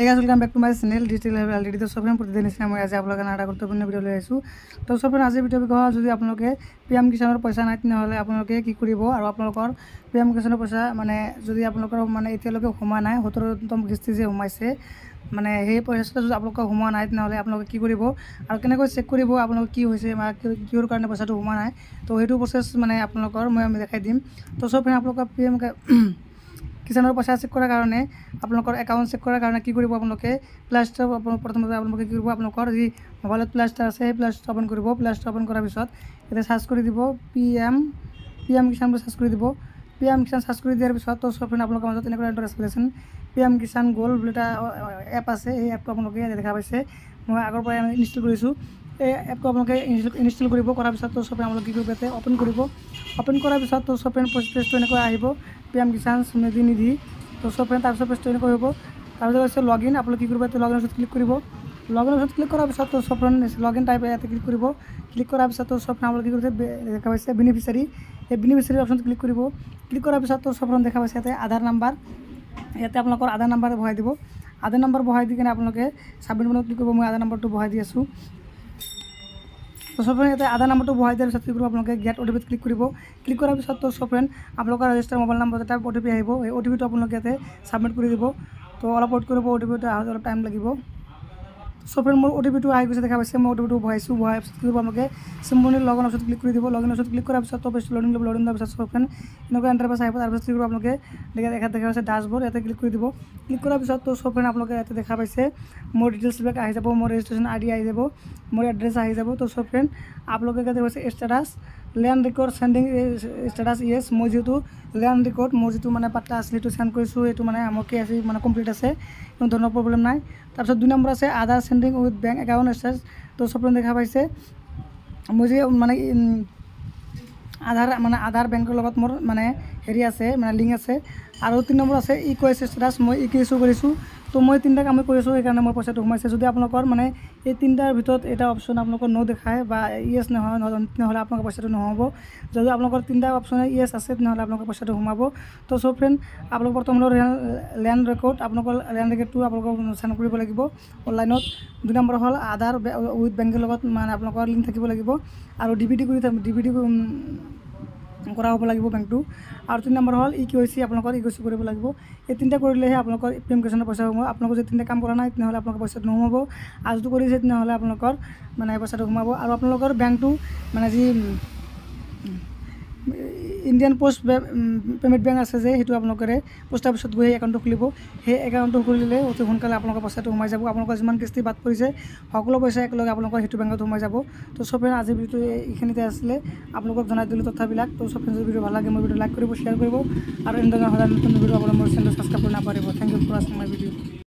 এই গাছ welcome back to my channel digital live already. তো সব প্ৰতিদিন নিচিনা মই আজি আপোনালোকে এটা গুৰুত্বপূৰ্ণ ভিডিঅ' লৈ আহিছোঁ। তো সব আজি ভিডিঅ' বিষয় যদি আপোনালোকে PM কিষাণৰ পইচা নাই তেনেহ'লে আপোনালোকে কি কৰিব আৰু আপোনালোকৰ PM কিষাণৰ পইচা মানে যদি আপোনালোকৰ মানে এতিয়ালৈকে সোমোৱা নাই 17তম কিস্তি যে সোমাইছে মানে সেই পইচাটো যদি আপোনালোকৰ সোমোৱা নাই তেনেহ'লে আপোনালোকে কি কৰিব আৰু কেনেকৈ চেক কৰিব আপোনালোকৰ কি হৈছে বা কিহৰ কাৰণে পইচাটো সোমোৱা নাই। তো সেইটো প্ৰচেছ মানে আপোনালোকৰ মই দেখাই দিম। তো সব আপোনালোকৰ PM কিষাণৰ পইচা চেক কৰাৰ কাৰণে আপোনালোকৰ একাউণ্ট চেক কৰাৰ কাৰণে কি কৰিব আপোনালোকে প্লে ষ্ট'ৰ প্ৰথমতে আপোনালোকে কি কৰিব আপোনালোকৰ যি মোবাইলত প্লে ষ্ট'ৰ আছে সেই প্লে ষ্ট'ৰ অ'পন কৰিব। প্লে ষ্ট'ৰ অ'পন কৰাৰ পিছত ইয়াতে চাৰ্চ কৰি দিব PM কিষাণ বুলি চাৰ্চ কৰি দিব। PM কিষাণ চাৰ্চ কৰি দিয়াৰ পিছত তো সব আপোনালোকৰ মাজত এনেকুৱা এটা ইনষ্টলেশ্যন PM কিষাণ গোল্ড বুলি এটা এপ আছে। এই এপটো আপোনালোকে দেখা পাইছে মই আগৰ পৰাই ইনষ্টল কৰিছোঁ। এই এপটো আপোনালোকে ইনষ্টল কৰিব কৰাৰ পিছত তো সব আপোনালোকে কি কৰিব ইয়াতে অ'পন কৰিব। অ'পন কৰাৰ পিছত তো সব পেজটো এনেকৈ আহিব PM কিষাণ সমৃদ্ধি নিধি। তো সব তাৰপিছত পেজটো এনেকৈ হ'ব। তাৰপিছত হৈছে লগইন আপোনালোকে কি কৰিব ইয়াতে লগইনৰ পিছত ক্লিক কৰিব। লগইনৰ পিছত ক্লিক কৰাৰ পিছত তো সব লগইন টাইপ ইয়াতে ক্লিক কৰিব। ক্লিক কৰাৰ পিছত তো সব আপোনালোকে কি কৰিছে দেখা পাইছে বেনিফিচিয়াৰী এই বেনিফিচিয়াৰী অপশ্যনত ক্লিক কৰিব। ক্লিক কৰাৰ পিছত তো সব দেখা পাইছে ইয়াতে আধাৰ নাম্বাৰ ইয়াতে আপোনালোকৰ আধাৰ নাম্বাৰ বহাই দিব। আধাৰ নাম্বাৰ বহাই দি কিনে আপোনালোকে ছাবমিট বাটনত ক্লিক কৰিব। মই আধাৰ নাম্বাৰটো বহাই দি আছোঁ। তো সব ইয়াতে আধাৰ নাম্বাৰটো বহাই দিয়াৰ পিছত কি কৰিব আপোনালোকে গেট OTP ক্লিক কৰিব। ক্লিক কৰাৰ পিছত তো সব আপোনালোকৰ ৰেজিষ্টাৰ মোবাইল নম্বৰ এটা OTP আহিব। এই OTPটো আপোনালোকে ইয়াতে ছাবমিট কৰি দিব। তো অলপ ৱেইট কৰিব OTPটো আহোঁতে অলপ টাইম লাগিব। সব মোৰ OTPটো আহি গৈছে দেখা পাইছে মই OTPটো বহাইছোঁ। বহাৰ পিছত কি কৰিব আপোনালোকে চিম্পলি লগইন অপশ্যনত ক্লিক কৰি দিব। লগইন অপশ্যনত ক্লিক কৰাৰ পিছত তো পেজটো লোডিং লোৱাৰ পিছত সব এনেকুৱা ইণ্টাৰফেচ আহিব। তাৰপিছত কি কৰিব আপোনালোকে দেখা পাইছে ডাছবৰ্ড ইয়াতে ক্লিক কৰি দিব। ক্লিক কৰাৰ পিছত তো সব আপোনালোকে ইয়াতে দেখা পাইছে মোৰ ডিটেইলছবিলাক আহি যাব। মোৰ ৰেজিষ্ট্ৰেশ্যন ID আহি যাব। মোৰ এড্ৰেছ আহি যাব। তো সব আপোনালোকে ইয়াতে কৈছে status land record sending status yes মই যিহেতু লেণ্ড ৰেকৰ্ড মোৰ যিটো মানে পাত্তা আছিল সেইটো চেণ্ড কৰিছোঁ। এইটো মানে মোৰ KYC মানে কমপ্লিট আছে কোনো ধৰণৰ প্ৰব্লেম নাই। তাৰপিছত 2 নম্বৰ আছে Aadhaar sending with bank account status. তো সব দেখা পাইছে মই যে মানে আধাৰ বেংকৰ লগত মোৰ মানে হেৰি আছে মানে লিংক আছে। আৰু 3 নম্বৰ আছে KYC ষ্টেটাছ মই KYC কৰিছোঁ। তো মই 3টা কাম কৰিছোঁ সেইকাৰণে মোৰ পইচাটো সোমাইছে। যদি আপোনালোকৰ মানে এই 3টাৰ ভিতৰত এটা অপশ্যন আপোনালোকৰ ন দেখায় বা ইয়েছ নহয় তেনেহ'লে আপোনালোকৰ পইচাটো নহ'ব। যদি আপোনালোকৰ 3টা অপশ্যনে ইয়েছ আছে তেনেহ'লে আপোনালোকৰ পইচাটো সোমাব। তো সব আপোনালোকৰ প্ৰথম হ'ল লেণ্ড ৰেকৰ্ড আপোনালোকৰ লেণ্ড ৰেকৰ্ডটো আপোনালোকৰ চেণ্ড কৰিব লাগিব অনলাইনত। 2 নম্বৰ হ'ল আধাৰ উইথ বেংকৰ লগত মানে আপোনালোকৰ লিংক থাকিব লাগিব আৰু DVD কৰা হ'ব লাগিব বেংকটো। আৰু 3 নম্বৰ হ'ল KYC আপোনালোকৰ KYC কৰিব লাগিব। এই 3টা কৰিলেহে আপোনালোকৰ PM কিষাণৰ পইচা সোমাব। আপোনালোকৰ যদি 3টা কাম কৰা নাই তেনেহ'লে আপোনালোকৰ পইচাটো নোসোমাব। আৰু যদি কৰিছে তেনেহ'লে আপোনালোকৰ মানে পইচাটো সোমাব। আৰু আপোনালোকৰ বেংকটো মানে যি ইণ্ডিয়ান পোষ্ট পেমেণ্ট বেংক আছে যে সেইটো আপোনালোকে পোষ্ট অফিচত গৈ একাউণ্টটো খুলিব। সেই একাউণ্টটো খুলিলে অতি সোনকালে আপোনালোকৰ পইচাটো সোমাই যাব। আপোনালোকৰ যিমান কিস্তি বাদ পৰিছে সকলো পইচা একেলগে আপোনালোকৰ সেইটো বেংকত সোমাই যাব। তো সব আজি ভিডিঅ'টো এইখিনিতে আছিলে আপোনালোকক জনাই দিলোঁ তথ্যবিলাক। তো সব যদি ভিডিঅ' ভাল লাগে মোৰ ভিডিঅ' লাইক কৰিব শ্বেয়াৰ কৰিব আৰু এনেধৰণৰ সদায় নতুন ভিডিঅ' আপোনাৰ মোৰ চেনেলটো ছাবস্ক্ৰাইব কৰি নাপাহৰিব। থেংক ইউ ফৰ ৱাচিং মাই ভিডিঅ'।